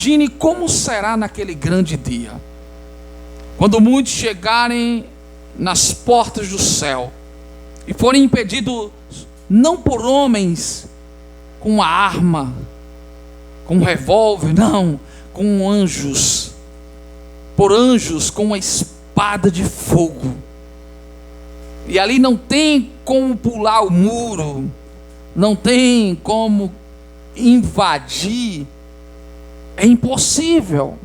Imagine como será naquele grande dia, quando muitos chegarem nas portas do céu e forem impedidos não por homens com uma arma, com um revólver, não, com anjos, por anjos com uma espada de fogo. E ali não tem como pular o muro, não tem como invadir, é impossível,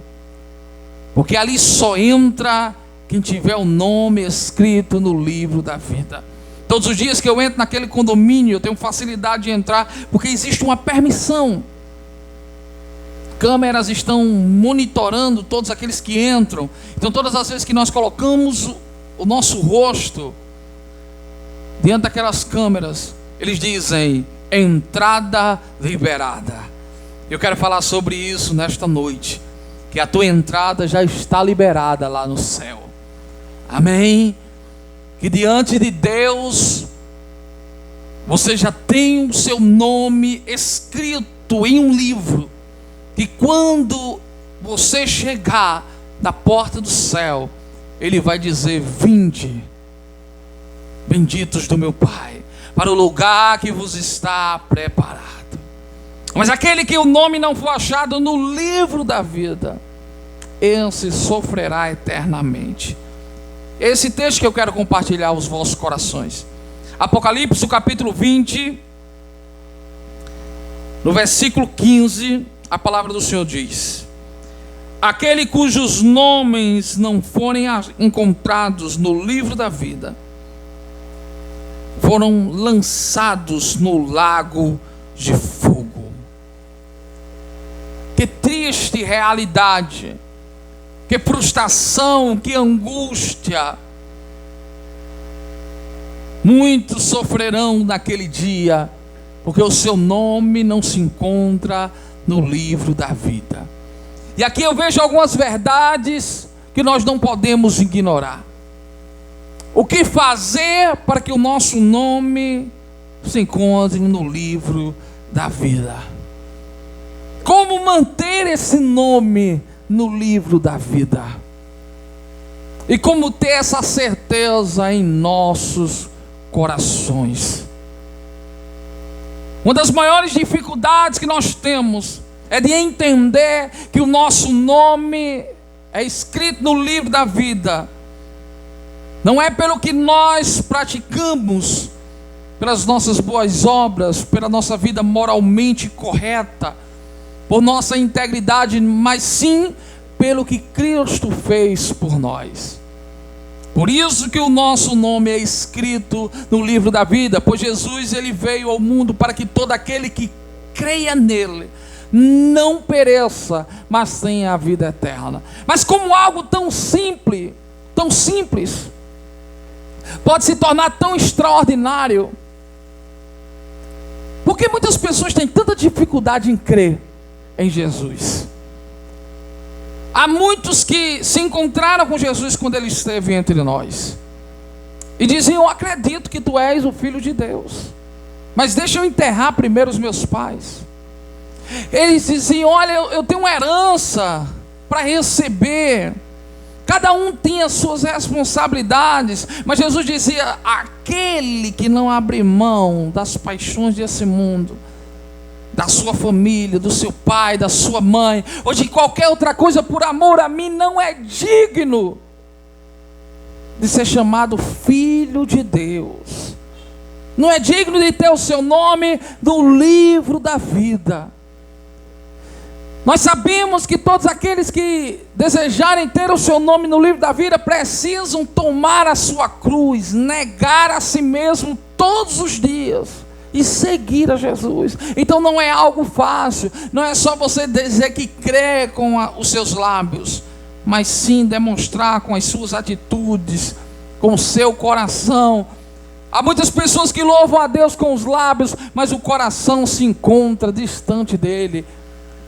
porque ali só entra quem tiver o nome escrito no livro da vida. Todos os dias que eu entro naquele condomínio, eu tenho facilidade de entrar, porque existe uma permissão. Câmeras estão monitorando todos aqueles que entram. Então todas as vezes que nós colocamos o nosso rosto diante daquelas câmeras, eles dizem: entrada liberada. Eu quero falar sobre isso nesta noite, que a tua entrada já está liberada lá no céu. Amém? Que diante de Deus você já tem o seu nome escrito em um livro, e quando você chegar na porta do céu, Ele vai dizer: vinde, benditos do meu Pai, para o lugar que vos está preparado. Mas aquele que o nome não for achado no livro da vida, esse sofrerá eternamente. Esse texto que eu quero compartilhar aos vossos corações. Apocalipse, o capítulo 20, no versículo 15, a palavra do Senhor diz: aquele cujos nomes não forem encontrados no livro da vida, foram lançados no lago de fogo. Que triste realidade, que frustração, que angústia. Muitos sofrerão naquele dia, porque o seu nome não se encontra no livro da vida. E aqui eu vejo algumas verdades que nós não podemos ignorar. O que fazer para que o nosso nome se encontre no livro da vida? Como manter esse nome no livro da vida? E como ter essa certeza em nossos corações? Uma das maiores dificuldades que nós temos é de entender que o nosso nome é escrito no livro da vida. Não é pelo que nós praticamos, pelas nossas boas obras, pela nossa vida moralmente correta, por nossa integridade, mas sim pelo que Cristo fez por nós. Por isso que o nosso nome é escrito no livro da vida, pois Jesus, ele veio ao mundo para que todo aquele que creia nele não pereça, mas tenha a vida eterna. Mas como algo tão simples pode se tornar tão extraordinário? Porque muitas pessoas têm tanta dificuldade em crer em Jesus. Há muitos que se encontraram com Jesus quando ele esteve entre nós e diziam: eu acredito que tu és o Filho de Deus, mas deixa eu enterrar primeiro os meus pais. Eles diziam: olha, eu tenho uma herança para receber. Cada um tinha as suas responsabilidades, mas Jesus dizia: aquele que não abre mão das paixões desse mundo, da sua família, do seu pai, da sua mãe, ou de qualquer outra coisa, por amor a mim, não é digno de ser chamado filho de Deus, não é digno de ter o seu nome no livro da vida. Nós sabemos que todos aqueles que desejarem ter o seu nome no livro da vida precisam tomar a sua cruz, negar a si mesmo todos os dias e seguir a Jesus. Então não é algo fácil, não é só você dizer que crê com os seus lábios, mas sim demonstrar com as suas atitudes, com o seu coração. Há muitas pessoas que louvam a Deus com os lábios, mas o coração se encontra distante dele.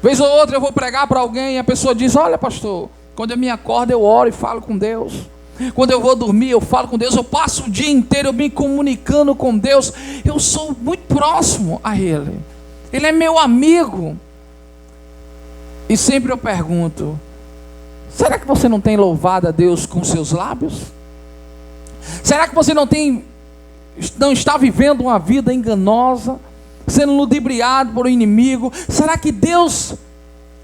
Vez ou outra eu vou pregar para alguém e a pessoa diz: olha, pastor, quando eu me acordo eu oro e falo com Deus, quando eu vou dormir eu falo com Deus, eu passo o dia inteiro me comunicando com Deus, eu sou muito próximo a Ele, Ele é meu amigo. E sempre eu pergunto: será que você não tem louvado a Deus com seus lábios? Será que você não está vivendo uma vida enganosa, sendo ludibriado por um inimigo? Será que Deus,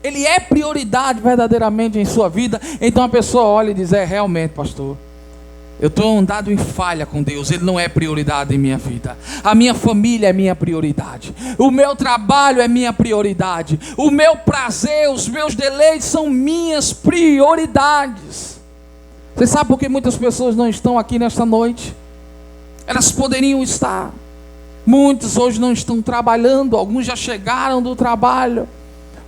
Ele é prioridade verdadeiramente em sua vida? Então a pessoa olha e diz: realmente, pastor, eu estou andado em falha com Deus, Ele não é prioridade em minha vida. A minha família é minha prioridade, o meu trabalho é minha prioridade, o meu prazer, os meus deleites são minhas prioridades. Você sabe por que muitas pessoas não estão aqui nesta noite? Elas poderiam estar. Muitos hoje não estão trabalhando, alguns já chegaram do trabalho,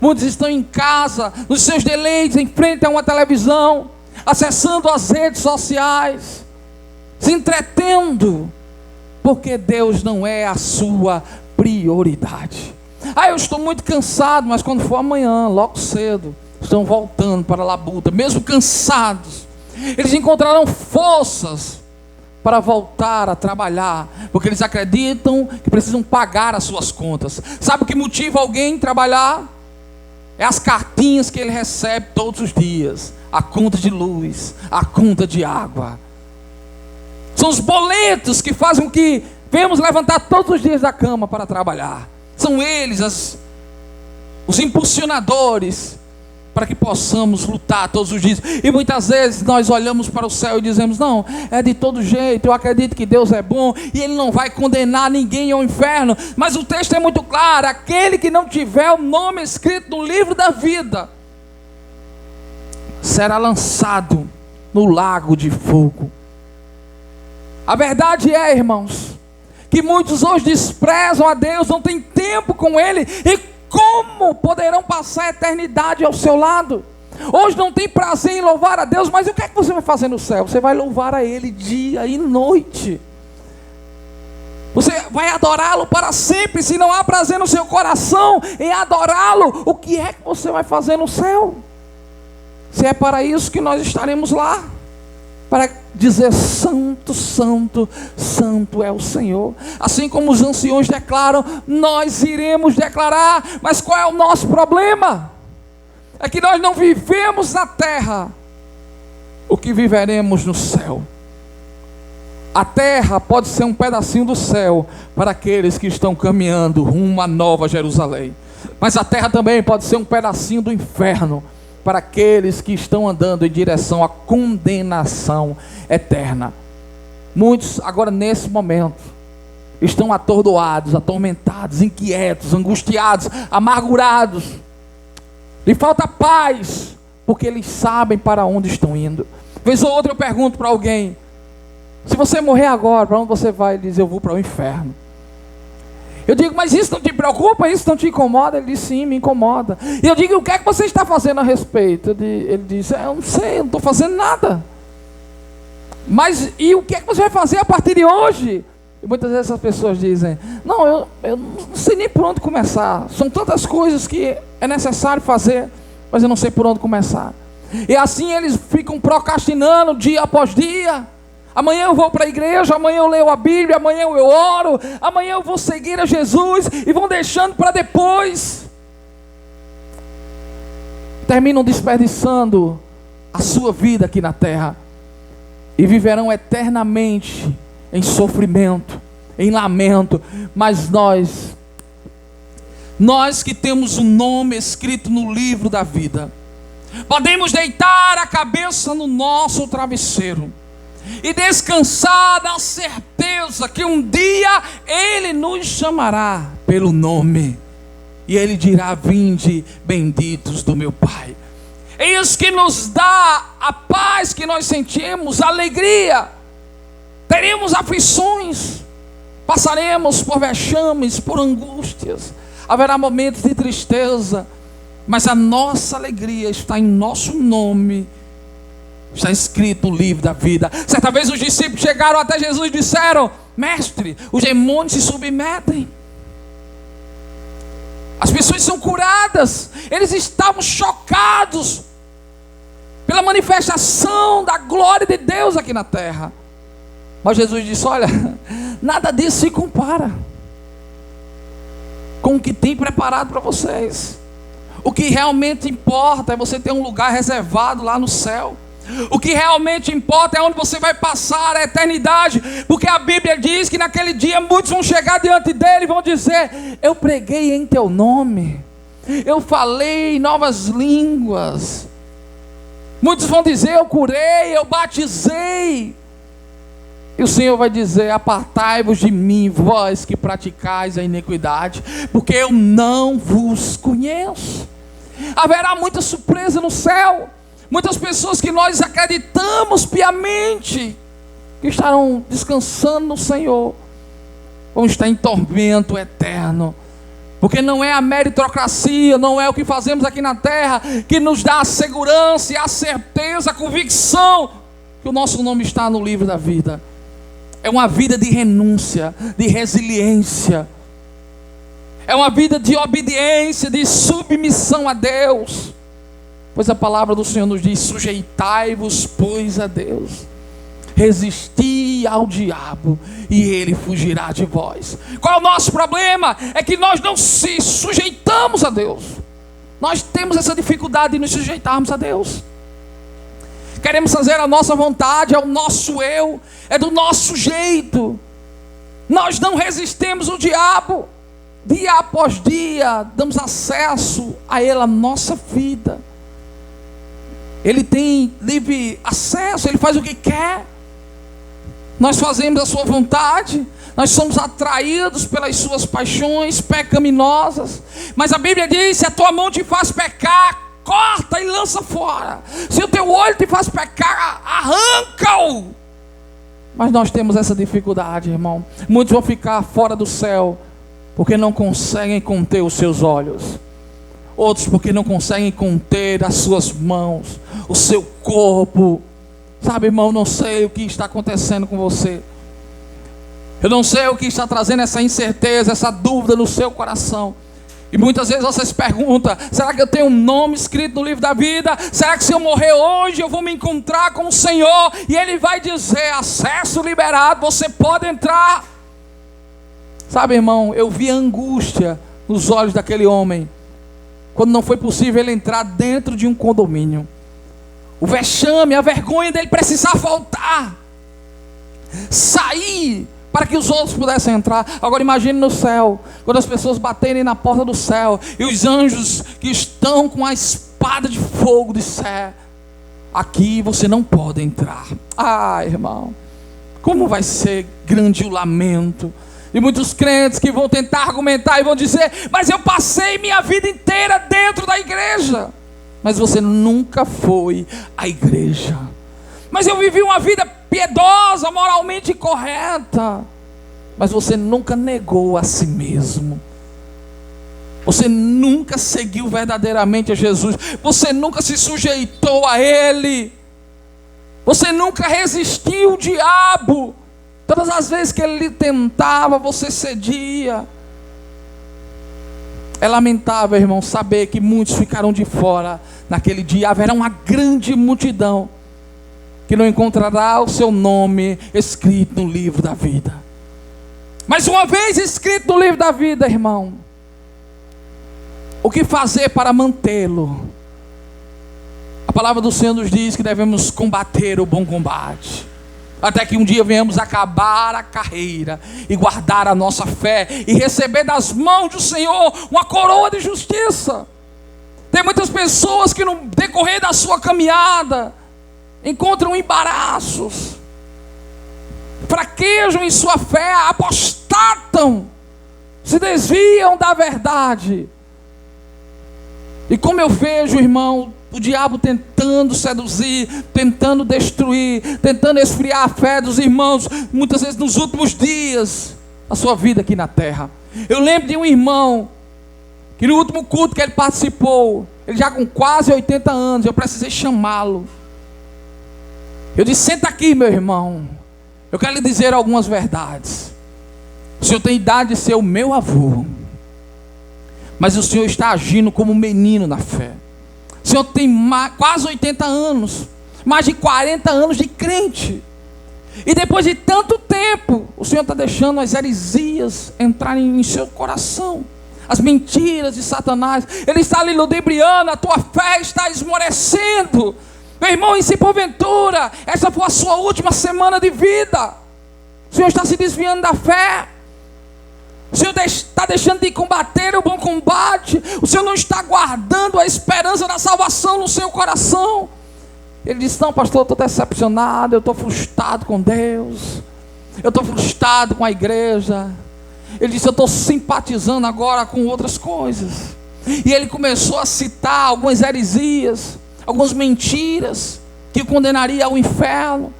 muitos estão em casa, nos seus deleites, em frente a uma televisão, acessando as redes sociais, se entretendo, porque Deus não é a sua prioridade. Eu estou muito cansado, mas quando for amanhã, logo cedo, estão voltando para a labuta, mesmo cansados, eles encontrarão forças para voltar a trabalhar, porque eles acreditam que precisam pagar as suas contas. Sabe o que motiva alguém a trabalhar? É as cartinhas que ele recebe todos os dias, a conta de luz, a conta de água. São os boletos que fazem com que venhamos levantar todos os dias da cama para trabalhar. São eles os impulsionadores para que possamos lutar todos os dias. E muitas vezes nós olhamos para o céu e dizemos: não, é de todo jeito, eu acredito que Deus é bom e Ele não vai condenar ninguém ao inferno. Mas o texto é muito claro: aquele que não tiver o nome escrito no livro da vida será lançado no lago de fogo. A verdade é, irmãos, que muitos hoje desprezam a Deus, não têm tempo com Ele, e como poderão passar a eternidade ao seu lado? Hoje não tem prazer em louvar a Deus, mas o que é que você vai fazer no céu? Você vai louvar a Ele dia e noite. Você vai adorá-lo para sempre. Se não há prazer no seu coração em adorá-lo, o que é que você vai fazer no céu? Se é para isso que nós estaremos lá, para dizer: santo, santo, santo é o Senhor. Assim como os anciões declaram, nós iremos declarar. Mas qual é o nosso problema? É que nós não vivemos na terra o que viveremos no céu. A terra pode ser um pedacinho do céu para aqueles que estão caminhando rumo à Nova Jerusalém, mas a terra também pode ser um pedacinho do inferno para aqueles que estão andando em direção à condenação eterna. Muitos agora nesse momento estão atordoados, atormentados, inquietos, angustiados, amargurados. Lhe falta paz, porque eles sabem para onde estão indo. Vez ou outra eu pergunto para alguém: se você morrer agora, para onde você vai? Ele diz: eu vou para o inferno. Eu digo: mas isso não te preocupa? Isso não te incomoda? Ele diz: sim, me incomoda. E eu digo: o que é que você está fazendo a respeito? Ele diz: eu não sei, eu não estou fazendo nada. Mas e o que é que você vai fazer a partir de hoje? E muitas vezes as pessoas dizem: não, eu não sei nem por onde começar. São tantas coisas que é necessário fazer, mas eu não sei por onde começar. E assim eles ficam procrastinando dia após dia. Amanhã eu vou para a igreja, amanhã eu leio a Bíblia, amanhã eu oro, amanhã eu vou seguir a Jesus, e vão deixando para depois. Terminam desperdiçando a sua vida aqui na terra, e viverão eternamente em sofrimento, em lamento. Mas nós que temos o nome escrito no livro da vida, podemos deitar a cabeça no nosso travesseiro e descansar na certeza que um dia Ele nos chamará pelo nome, e Ele dirá: vinde, benditos do meu Pai. É isso que nos dá a paz que nós sentimos, a alegria. Teremos aflições, passaremos por vexames, por angústias, haverá momentos de tristeza, mas a nossa alegria está em nosso nome, está escrito no livro da vida. Certa vez os discípulos chegaram até Jesus e disseram: mestre, os demônios se submetem, as pessoas são curadas. Eles estavam chocados pela manifestação da glória de Deus aqui na terra. Mas Jesus disse: olha, nada disso se compara com o que tem preparado para vocês. O que realmente importa é você ter um lugar reservado lá no céu. O que realmente importa é onde você vai passar a eternidade. Porque a Bíblia diz que naquele dia muitos vão chegar diante dele e vão dizer: eu preguei em teu nome, eu falei em novas línguas. Muitos vão dizer: eu curei, eu batizei. E o Senhor vai dizer: apartai-vos de mim, vós que praticais a iniquidade, porque eu não vos conheço. Haverá muita surpresa no céu. Muitas pessoas que nós acreditamos piamente, que estarão descansando no Senhor, vão estar em tormento eterno. Porque não é a meritocracia, não é o que fazemos aqui na terra que nos dá a segurança e a certeza, a convicção que o nosso nome está no livro da vida. É uma vida de renúncia, de resiliência. É uma vida de obediência, de submissão a Deus. Pois a palavra do Senhor nos diz: sujeitai-vos, pois, a Deus. Resisti ao diabo e ele fugirá de vós. Qual é o nosso problema? É que nós não se sujeitamos a Deus. Nós temos essa dificuldade de nos sujeitarmos a Deus. Queremos fazer a nossa vontade, é o nosso eu, é do nosso jeito. Nós não resistimos ao diabo. Dia após dia damos acesso a ele, a nossa vida. Ele tem livre acesso, ele faz o que quer. Nós fazemos a sua vontade, nós somos atraídos pelas suas paixões pecaminosas. Mas a Bíblia diz: se a tua mão te faz pecar, corta e lança fora. Se o teu olho te faz pecar, arranca-o. Mas nós temos essa dificuldade, irmão. Muitos vão ficar fora do céu porque não conseguem conter os seus olhos. Outros porque não conseguem conter as suas mãos, o seu corpo. Sabe, irmão, não sei o que está acontecendo com você. Eu não sei o que está trazendo essa incerteza, essa dúvida no seu coração. E muitas vezes você se pergunta: será que eu tenho um nome escrito no livro da vida? Será que se eu morrer hoje eu vou me encontrar com o Senhor? E Ele vai dizer: acesso liberado, você pode entrar. Sabe, irmão, eu vi a angústia nos olhos daquele homem quando não foi possível ele entrar dentro de um condomínio. O vexame, a vergonha dele precisar voltar, sair, para que os outros pudessem entrar. Agora imagine no céu, quando as pessoas baterem na porta do céu, e os anjos que estão com a espada de fogo disser: aqui você não pode entrar. Ah, irmão, como vai ser grande o lamento. E muitos crentes que vão tentar argumentar e vão dizer: mas eu passei minha vida inteira dentro da igreja. Mas você nunca foi à igreja. Mas eu vivi uma vida piedosa, moralmente correta. Mas você nunca negou a si mesmo. Você nunca seguiu verdadeiramente a Jesus. Você nunca se sujeitou a Ele. Você nunca resistiu ao diabo. Todas as vezes que ele lhe tentava, você cedia. É lamentável, irmão, saber que muitos ficarão de fora naquele dia. Haverá uma grande multidão que não encontrará o seu nome escrito no livro da vida. Mas uma vez escrito no livro da vida, irmão, o que fazer para mantê-lo? A palavra do Senhor nos diz que devemos combater o bom combate, até que um dia venhamos acabar a carreira e guardar a nossa fé e receber das mãos do Senhor uma coroa de justiça. Tem muitas pessoas que no decorrer da sua caminhada encontram embaraços, fraquejam em sua fé, apostatam, se desviam da verdade. E como eu vejo, irmão, o diabo tentando seduzir, tentando destruir, tentando esfriar a fé dos irmãos, muitas vezes nos últimos dias da sua vida aqui na terra. Eu lembro de um irmão que no último culto que ele participou, ele já com quase 80 anos, eu precisei chamá-lo. Eu disse: senta aqui, meu irmão, eu quero lhe dizer algumas verdades. O senhor tem idade de ser o meu avô, mas o senhor está agindo como um menino na fé. O senhor tem quase 80 anos, mais de 40 anos de crente. E depois de tanto tempo, o senhor está deixando as heresias entrarem em seu coração. as mentiras de Satanás. Ele está lhe ludibriando, a tua fé está esmorecendo. Meu irmão, e se porventura essa for a sua última semana de vida, o Senhor está se desviando da fé, o Senhor está deixando de combater o bom combate, o Senhor não está guardando a esperança da salvação no seu coração. Ele diz: não, pastor, eu estou decepcionado, eu estou frustrado com Deus, eu estou frustrado com a igreja. Ele disse: eu estou simpatizando agora com outras coisas. E ele começou a citar algumas heresias, algumas mentiras que o condenaria ao inferno.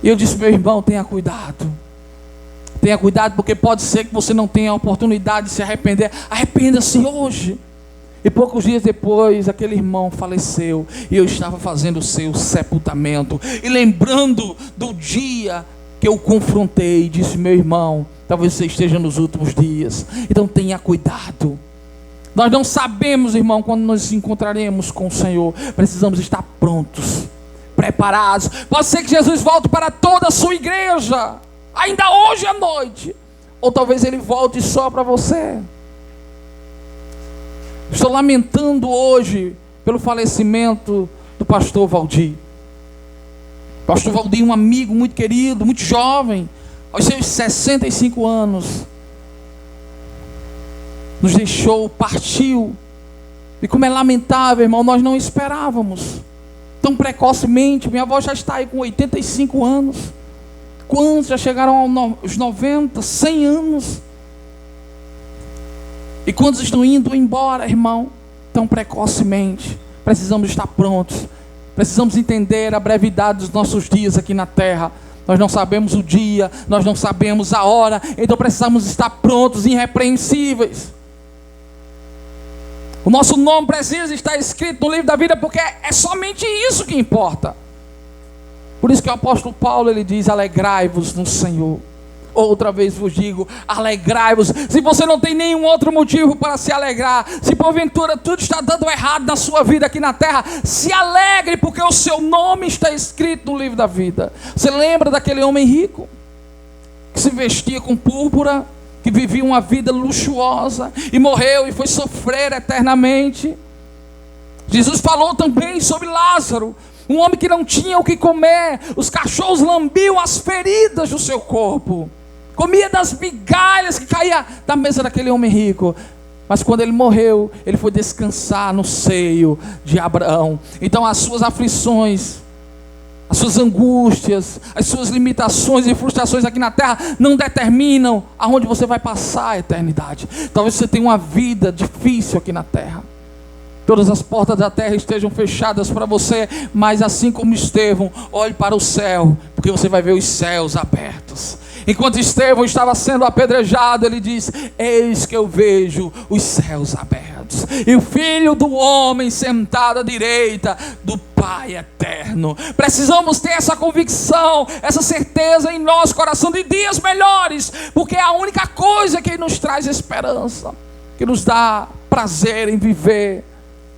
E eu disse: meu irmão, tenha cuidado. Tenha cuidado, porque pode ser que você não tenha a oportunidade de se arrepender. Arrependa-se hoje. E poucos dias depois, aquele irmão faleceu. E eu estava fazendo o seu sepultamento. E lembrando do dia que eu o confrontei, disse: meu irmão, talvez você esteja nos últimos dias. Então tenha cuidado. Nós não sabemos, irmão, quando nos encontraremos com o Senhor. Precisamos estar prontos, preparados. Pode ser que Jesus volte para toda a sua igreja, ainda hoje à noite. Ou talvez Ele volte só para você. Estou lamentando hoje pelo falecimento do pastor Valdir. Pastor Valdir, um amigo muito querido, muito jovem, aos seus 65 anos, nos deixou, partiu. E como é lamentável, irmão, nós não esperávamos tão precocemente. Minha avó já está aí com 85 anos. Quantos já chegaram aos 90, 100 anos? E quantos estão indo embora, irmão, tão precocemente? Precisamos estar prontos. Precisamos entender a brevidade dos nossos dias aqui na terra. Nós não sabemos o dia, nós não sabemos a hora. Então precisamos estar prontos, irrepreensíveis. O nosso nome precisa estar escrito no livro da vida, porque é somente isso que importa. Por isso que o apóstolo Paulo, ele diz: alegrai-vos no Senhor. Outra vez vos digo, alegrai-vos. Se você não tem nenhum outro motivo para se alegrar, se porventura tudo está dando errado na sua vida aqui na terra, se alegre, porque o seu nome está escrito no livro da vida. Você lembra daquele homem rico, que se vestia com púrpura, que vivia uma vida luxuosa, e morreu e foi sofrer eternamente? Jesus falou também sobre Lázaro, um homem que não tinha o que comer, os cachorros lambiam as feridas do seu corpo, comia das migalhas que caía da mesa daquele homem rico. Mas quando ele morreu, ele foi descansar no seio de Abraão. Então as suas aflições, as suas angústias, as suas limitações e frustrações aqui na terra não determinam aonde você vai passar a eternidade. Talvez você tenha uma vida difícil aqui na terra, todas as portas da terra estejam fechadas para você, mas assim como Estevão, olhe para o céu, porque você vai ver os céus abertos. Enquanto Estevão estava sendo apedrejado, ele diz: eis que eu vejo os céus abertos, e o Filho do Homem sentado à direita do Pai eterno. Precisamos ter essa convicção, essa certeza em nosso coração de dias melhores, porque é a única coisa que nos traz esperança, que nos dá prazer em viver,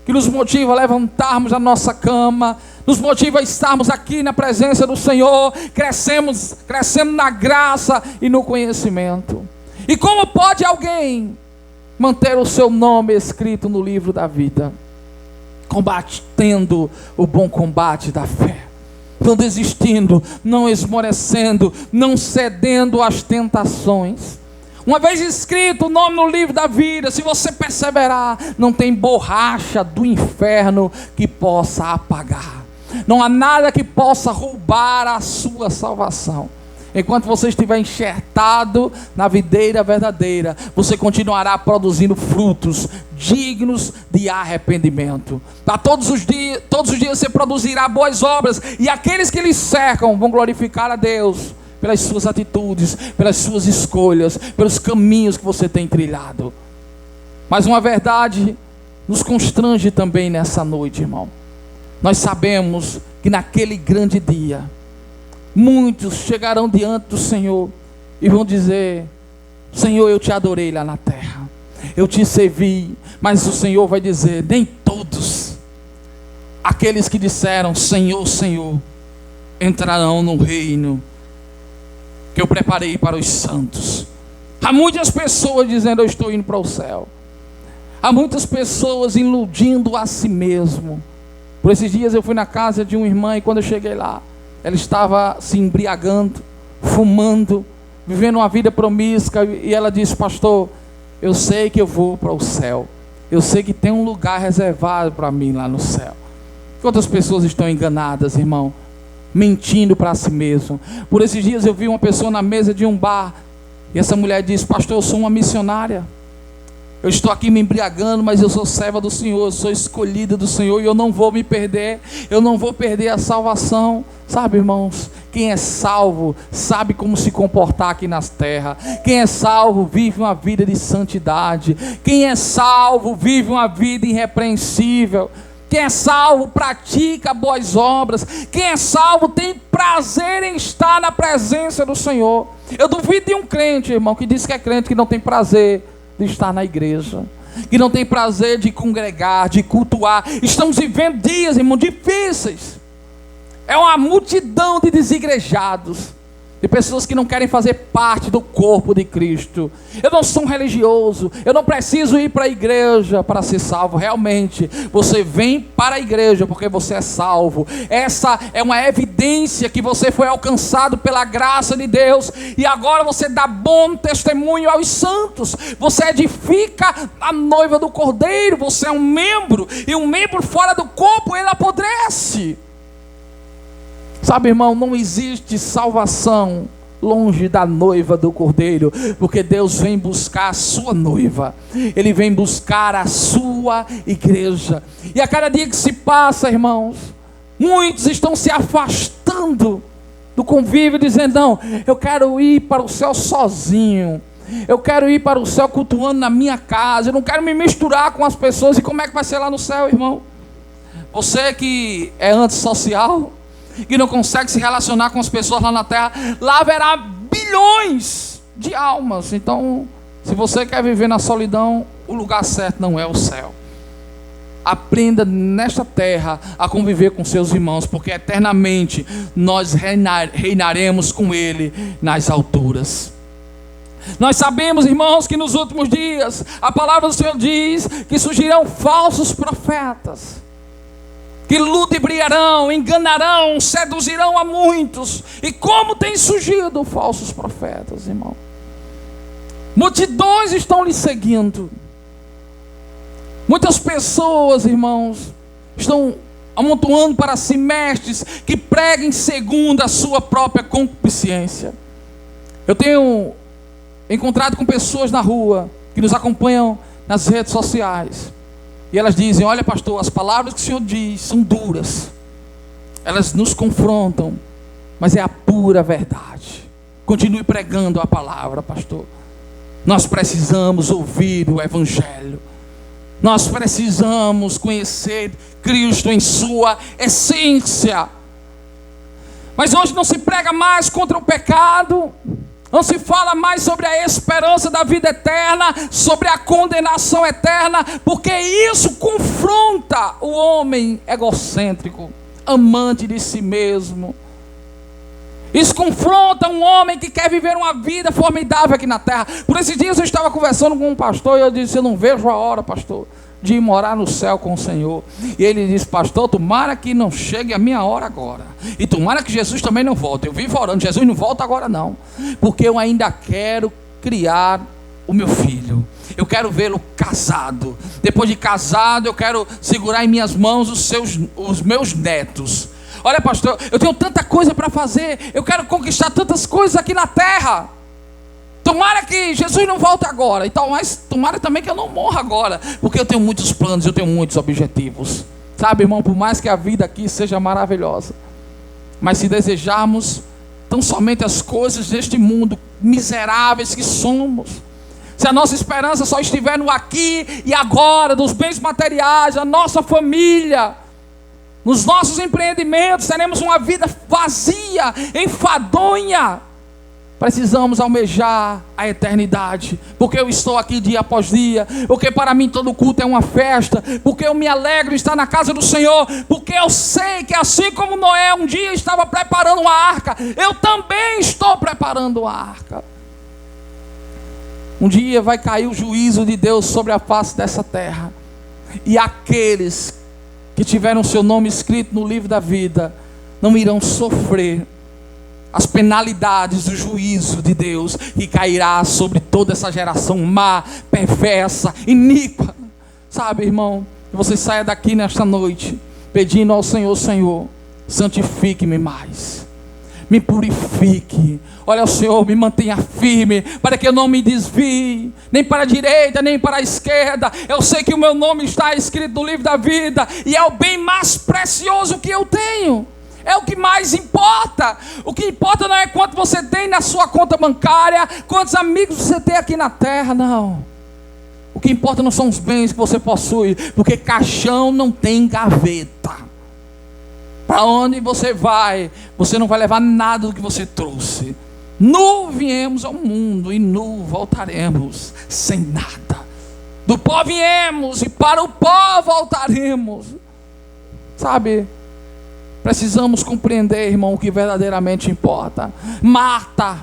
que nos motiva a levantarmos a nossa cama, nos motiva a estarmos aqui na presença do Senhor, crescendo na graça e no conhecimento. E como pode alguém manter o seu nome escrito no livro da vida? Combatendo o bom combate da fé, não desistindo, não esmorecendo, não cedendo às tentações. Uma vez escrito o nome no livro da vida, se você perseverar, não tem borracha do inferno que possa apagar. Não há nada que possa roubar a sua salvação. Enquanto você estiver enxertado na videira verdadeira, você continuará produzindo frutos dignos de arrependimento. Todos os dias você produzirá boas obras, e aqueles que lhe cercam vão glorificar a Deus pelas suas atitudes, pelas suas escolhas, pelos caminhos que você tem trilhado. Mas uma verdade nos constrange também nessa noite, irmão. Nós sabemos que naquele grande dia, muitos chegarão diante do Senhor e vão dizer: Senhor, eu te adorei lá na terra, eu te servi. Mas o Senhor vai dizer: nem todos aqueles que disseram Senhor, Senhor, entrarão no reino que eu preparei para os santos. Há muitas pessoas dizendo: eu estou indo para o céu. Há muitas pessoas iludindo a si mesmo. Por esses dias eu fui na casa de uma irmã e quando eu cheguei lá, ela estava se embriagando, fumando, vivendo uma vida promíscua. E ela disse: pastor, eu sei que eu vou para o céu. Eu sei que tem um lugar reservado para mim lá no céu. Quantas pessoas estão enganadas, irmão? Mentindo para si mesmo. Por esses dias eu vi uma pessoa na mesa de um bar. E essa mulher disse: pastor, eu sou uma missionária. Eu estou aqui me embriagando, mas eu sou serva do Senhor, eu sou escolhida do Senhor e eu não vou me perder, eu não vou perder a salvação. Sabe, irmãos, quem é salvo sabe como se comportar aqui nas terras. Quem é salvo vive uma vida de santidade. Quem é salvo vive uma vida irrepreensível. Quem é salvo pratica boas obras. Quem é salvo tem prazer em estar na presença do Senhor. Eu duvido de um crente, irmão, que diz que é crente, que não tem prazer de estar na igreja, que não tem prazer de congregar, de cultuar. Estamos vivendo dias, irmão, difíceis. É uma multidão de desigrejados, de pessoas que não querem fazer parte do corpo de Cristo. Eu não sou um religioso, eu não preciso ir para a igreja para ser salvo. Realmente, você vem para a igreja porque você é salvo. Essa é uma evidência que você foi alcançado pela graça de Deus, e agora você dá bom testemunho aos santos. Você edifica a noiva do Cordeiro. Você é um membro, e um membro fora do corpo, ele apodrece. Sabe, irmão, não existe salvação longe da noiva do Cordeiro, porque Deus vem buscar a sua noiva, Ele vem buscar a sua igreja. E a cada dia que se passa, irmãos, muitos estão se afastando do convívio, dizendo: não, eu quero ir para o céu sozinho, eu quero ir para o céu cultuando na minha casa, eu não quero me misturar com as pessoas. E como é que vai ser lá no céu, irmão? Você que é antissocial, que não consegue se relacionar com as pessoas lá na terra, lá haverá bilhões de almas. Então, se você quer viver na solidão, o lugar certo não é o céu. Aprenda nesta terra a conviver com seus irmãos, porque eternamente nós reinaremos com Ele nas alturas. Nós sabemos, irmãos, que nos últimos dias a palavra do Senhor diz que surgirão falsos profetas, que ludibriarão, enganarão, seduzirão a muitos. E como tem surgido falsos profetas, irmão? Multidões estão lhe seguindo. Muitas pessoas, irmãos, estão amontoando para si mestres que preguem segundo a sua própria concupiscência. Eu tenho encontrado com pessoas na rua que nos acompanham nas redes sociais. E elas dizem: olha, pastor, as palavras que o Senhor diz são duras. Elas nos confrontam, mas é a pura verdade. Continue pregando a palavra, pastor. Nós precisamos ouvir o Evangelho. Nós precisamos conhecer Cristo em sua essência. Mas hoje não se prega mais contra o pecado. Não se fala mais sobre a esperança da vida eterna, sobre a condenação eterna, porque isso confronta o homem egocêntrico, amante de si mesmo. Isso confronta um homem que quer viver uma vida formidável aqui na terra. Por esses dias eu estava conversando com um pastor e eu disse: eu não vejo a hora, pastor, de ir morar no céu com o Senhor. E ele disse: pastor, tomara que não chegue a minha hora agora, e tomara que Jesus também não volte. Eu vivo orando: Jesus não volta agora não, porque eu ainda quero criar o meu filho, eu quero vê-lo casado. Depois de casado, eu quero segurar em minhas mãos os meus netos. Olha, pastor, eu tenho tanta coisa para fazer, eu quero conquistar tantas coisas aqui na terra. Tomara que Jesus não volte agora, então, mas tomara também que eu não morra agora, porque eu tenho muitos planos, eu tenho muitos objetivos. Sabe, irmão, por mais que a vida aqui seja maravilhosa, mas se desejarmos tão somente as coisas deste mundo, miseráveis que somos, se a nossa esperança só estiver no aqui e agora, dos bens materiais, a nossa família, nos nossos empreendimentos, teremos uma vida vazia, enfadonha. Precisamos almejar a eternidade, porque eu estou aqui dia após dia, porque para mim todo culto é uma festa, porque eu me alegro de estar na casa do Senhor, porque eu sei que assim como Noé um dia estava preparando uma arca, eu também estou preparando uma arca. Um dia vai cair o juízo de Deus sobre a face dessa terra. E aqueles que tiveram seu nome escrito no livro da vida não irão sofrer as penalidades do juízo de Deus que cairá sobre toda essa geração má, perversa, iníqua. Sabe, irmão, que você saia daqui nesta noite pedindo ao Senhor: Senhor, santifique-me mais, me purifique. Olha, o Senhor, me mantenha firme, para que eu não me desvie, nem para a direita, nem para a esquerda. Eu sei que o meu nome está escrito no livro da vida, e é o bem mais precioso que eu tenho. É o que mais importa. O que importa não é quanto você tem na sua conta bancária, quantos amigos você tem aqui na terra, não. O que importa não são os bens que você possui, porque caixão não tem gaveta. Para onde você vai, você não vai levar nada do que você trouxe. Nu viemos ao mundo e nu voltaremos sem nada. Do pó viemos e para o pó voltaremos. Sabe? Precisamos compreender, irmão, o que verdadeiramente importa. Marta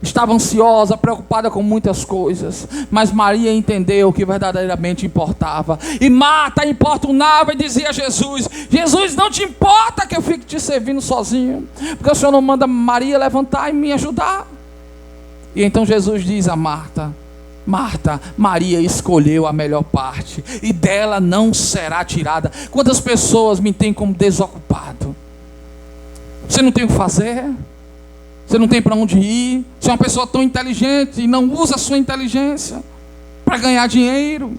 estava ansiosa, preocupada com muitas coisas, mas Maria entendeu o que verdadeiramente importava. E Marta importunava e dizia a Jesus: Jesus, não te importa que eu fique te servindo sozinho? Porque o Senhor não manda Maria levantar e me ajudar? E então Jesus diz a Marta: Marta, Maria escolheu a melhor parte, e dela não será tirada. Quantas pessoas me têm como desocupado? Você não tem o que fazer? Você não tem para onde ir? Você é uma pessoa tão inteligente e não usa a sua inteligência para ganhar dinheiro.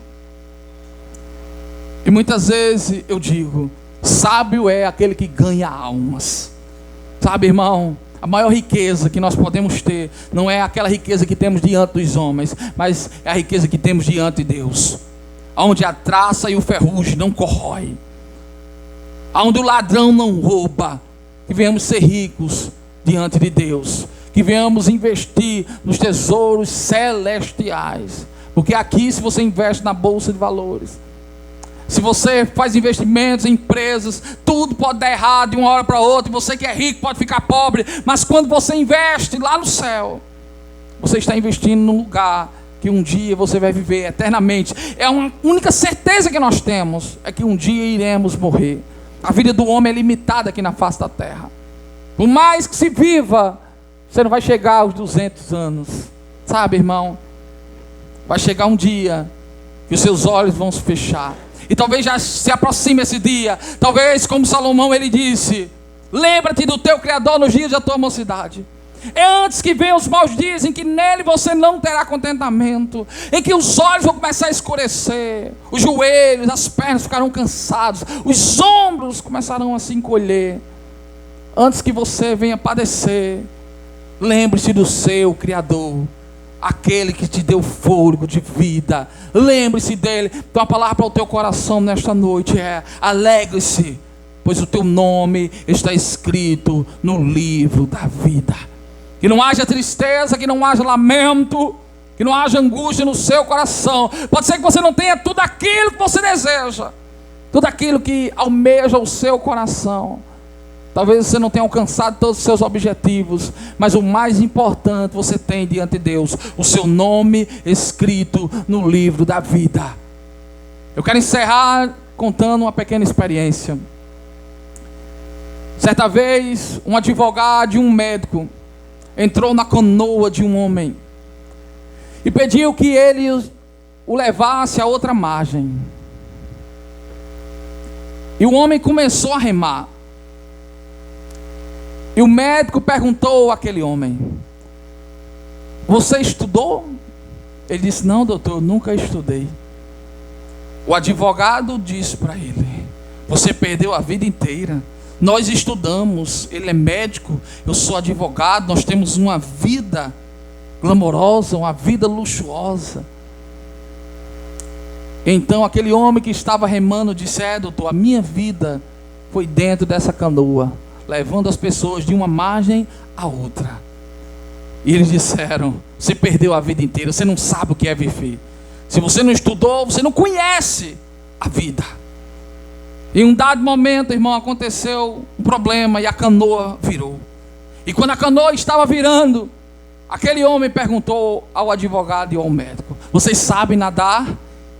E muitas vezes eu digo: sábio é aquele que ganha almas. Sabe, irmão, a maior riqueza que nós podemos ter não é aquela riqueza que temos diante dos homens, mas é a riqueza que temos diante de Deus, onde a traça e o ferrugem não corrói, onde o ladrão não rouba. Que venhamos ser ricos diante de Deus, que venhamos investir nos tesouros celestiais, porque aqui, se você investe na bolsa de valores, se você faz investimentos em empresas, tudo pode dar errado de uma hora para outra, e você que é rico pode ficar pobre, mas quando você investe lá no céu, você está investindo num lugar que um dia você vai viver eternamente. É uma única certeza que nós temos, é que um dia iremos morrer. A vida do homem é limitada aqui na face da terra. Por mais que se viva, você não vai chegar aos 200 anos. Sabe, irmão? Vai chegar um dia que os seus olhos vão se fechar. E talvez já se aproxime esse dia. Talvez, como Salomão, ele disse: lembra-te do teu Criador nos dias da tua mocidade. É antes que venham os maus dias, em que nele você não terá contentamento, em que os olhos vão começar a escurecer, os joelhos, as pernas ficarão cansados, os ombros começarão a se encolher. Antes que você venha padecer, lembre-se do seu Criador, aquele que te deu fôlego de vida. Lembre-se dele. Então a palavra para o teu coração nesta noite é: alegre-se, pois o teu nome está escrito no livro da vida. Que não haja tristeza, que não haja lamento, que não haja angústia no seu coração. Pode ser que você não tenha tudo aquilo que você deseja, tudo aquilo que almeja o seu coração. Talvez você não tenha alcançado todos os seus objetivos, mas o mais importante você tem diante de Deus: o seu nome escrito no livro da vida. Eu quero encerrar contando uma pequena experiência. Certa vez, um advogado e um médico entrou na canoa de um homem e pediu que ele o levasse a outra margem. E o homem começou a remar. E o médico perguntou àquele homem: você estudou? Ele disse: não, doutor, eu nunca estudei. O advogado disse para ele: você perdeu a vida inteira. Nós estudamos, ele é médico, eu sou advogado, nós temos uma vida glamourosa, uma vida luxuosa. Então aquele homem que estava remando disse: doutor, a minha vida foi dentro dessa canoa, levando as pessoas de uma margem à outra. E eles disseram: você perdeu a vida inteira, você não sabe o que é viver. Se você não estudou, você não conhece a vida. Em um dado momento, irmão, aconteceu um problema e a canoa virou. E quando a canoa estava virando, Aquele homem perguntou ao advogado e ao médico: vocês sabem nadar?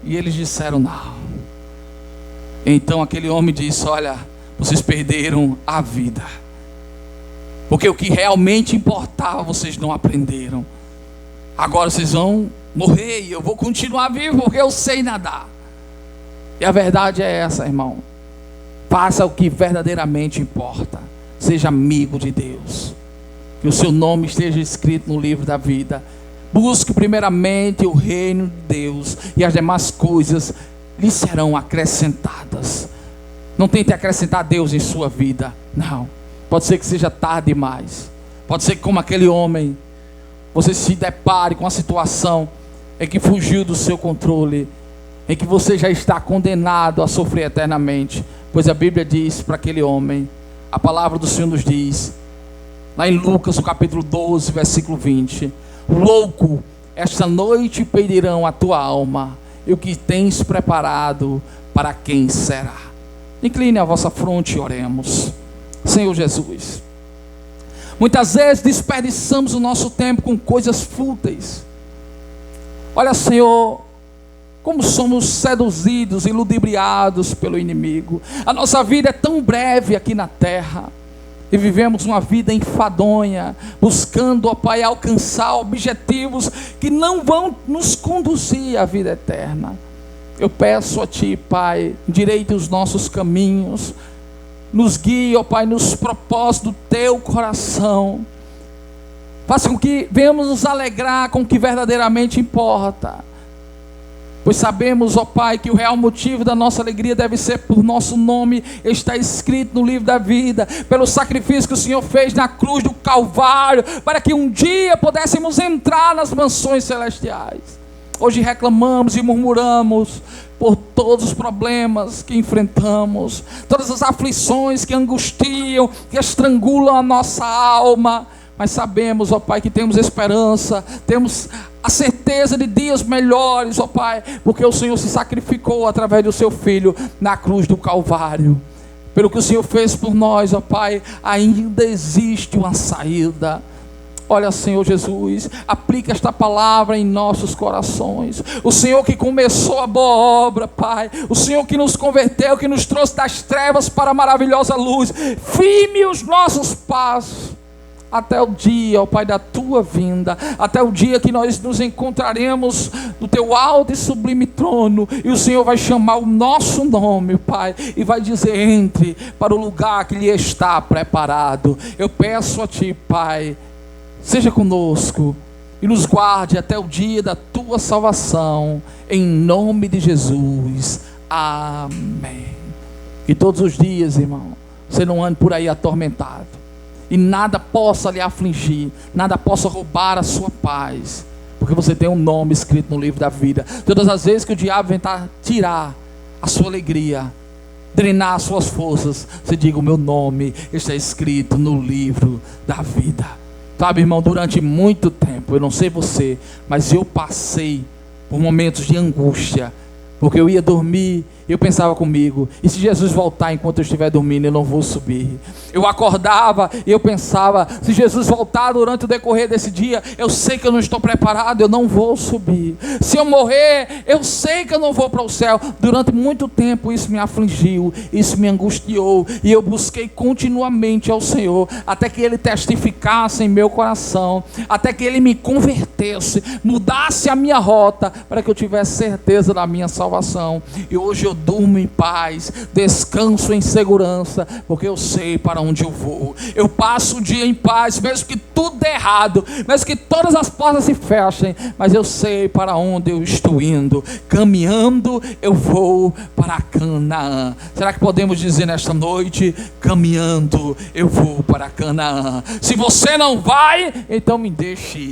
E eles disseram não. Então aquele homem disse: olha, vocês perderam a vida, porque o que realmente importava vocês não aprenderam. Agora vocês vão morrer e eu vou continuar vivo porque eu sei nadar. E a verdade é essa, irmão. Faça o que verdadeiramente importa. Seja amigo de Deus. Que o seu nome esteja escrito no livro da vida. Busque primeiramente o reino de Deus, e as demais coisas lhe serão acrescentadas. Não tente acrescentar Deus em sua vida. Não. Pode ser que seja tarde demais. Pode ser que, como aquele homem, você se depare com a situação em que fugiu do seu controle, em que você já está condenado a sofrer eternamente. Pois a Bíblia diz para aquele homem, a palavra do Senhor nos diz, lá em Lucas, no capítulo 12, versículo 20: louco, esta noite pedirão a tua alma, e o que tens preparado, para quem será? Incline a vossa fronte e oremos. Senhor Jesus, muitas vezes desperdiçamos o nosso tempo com coisas fúteis. Olha, Senhor, como somos seduzidos e ludibriados pelo inimigo. A nossa vida é tão breve aqui na terra, e vivemos uma vida enfadonha, buscando, ó Pai, alcançar objetivos que não vão nos conduzir à vida eterna. Eu peço a Ti, Pai, endireite os nossos caminhos, nos guie, ó Pai, nos propósitos do Teu coração. Faça com que venhamos nos alegrar com o que verdadeiramente importa. Pois sabemos, ó Pai, que o real motivo da nossa alegria deve ser por nosso nome está escrito no livro da vida, pelo sacrifício que o Senhor fez na cruz do Calvário, para que um dia pudéssemos entrar nas mansões celestiais. Hoje reclamamos e murmuramos por todos os problemas que enfrentamos, todas as aflições que angustiam, que estrangulam a nossa alma. Mas sabemos, ó Pai, que temos esperança, temos a certeza de dias melhores, ó Pai, porque o Senhor se sacrificou através do Seu Filho na cruz do Calvário. Pelo que o Senhor fez por nós, ó Pai, ainda existe uma saída. Olha, Senhor Jesus, aplica esta palavra em nossos corações. O Senhor que começou a boa obra, Pai, o Senhor que nos converteu, que nos trouxe das trevas para a maravilhosa luz, firme os nossos passos até o dia, ó Pai, da Tua vinda, até o dia que nós nos encontraremos no Teu alto e sublime trono, e o Senhor vai chamar o nosso nome, Pai, e vai dizer: entre para o lugar que lhe está preparado. Eu peço a Ti, Pai, seja conosco e nos guarde até o dia da Tua salvação, em nome de Jesus, amém. E todos os dias, irmão, você não ande por aí atormentado, e nada possa lhe afligir, nada possa roubar a sua paz, porque você tem um nome escrito no livro da vida. Todas as vezes que o diabo tentar tirar a sua alegria, drenar as suas forças, você diga: o meu nome está escrito no livro da vida. Sabe, irmão, durante muito tempo, eu não sei você, mas eu passei por momentos de angústia, porque eu ia dormir, eu pensava comigo: e se Jesus voltar enquanto eu estiver dormindo, eu não vou subir. Eu acordava e eu pensava: se Jesus voltar durante o decorrer desse dia, eu sei que eu não estou preparado, eu não vou subir. Se eu morrer, eu sei que eu não vou para o céu. Durante muito tempo isso me afligiu, isso me angustiou, e eu busquei continuamente ao Senhor, até que Ele testificasse em meu coração, até que Ele me convertesse, mudasse a minha rota, para que eu tivesse certeza da minha salvação. E hoje eu durmo em paz, descanso em segurança, porque eu sei para onde eu vou. Eu passo o dia em paz, mesmo que tudo dê errado, mesmo que todas as portas se fechem, mas eu sei para onde eu estou indo. Caminhando eu vou para Canaã. Será que podemos dizer nesta noite: caminhando eu vou para Canaã? Se você não vai, então me deixe ir.